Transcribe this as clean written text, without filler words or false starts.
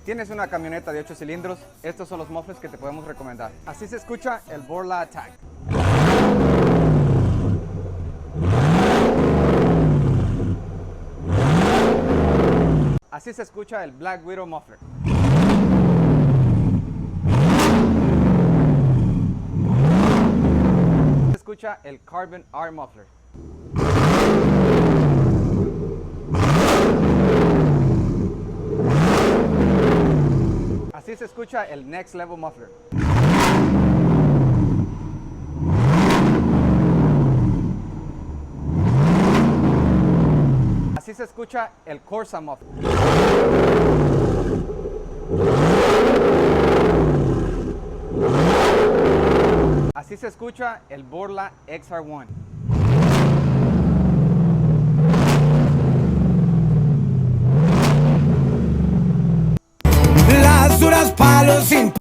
Tienes una camioneta de 8 cilindros, estos son los mufflers que te podemos recomendar. Así se escucha el Borla Attack. Así se escucha el Black Widow Muffler. Se escucha el Carbon R Muffler. Así se escucha el Next Level Muffler. Así se escucha el Corsa Muffler. Así se escucha el Borla XR1.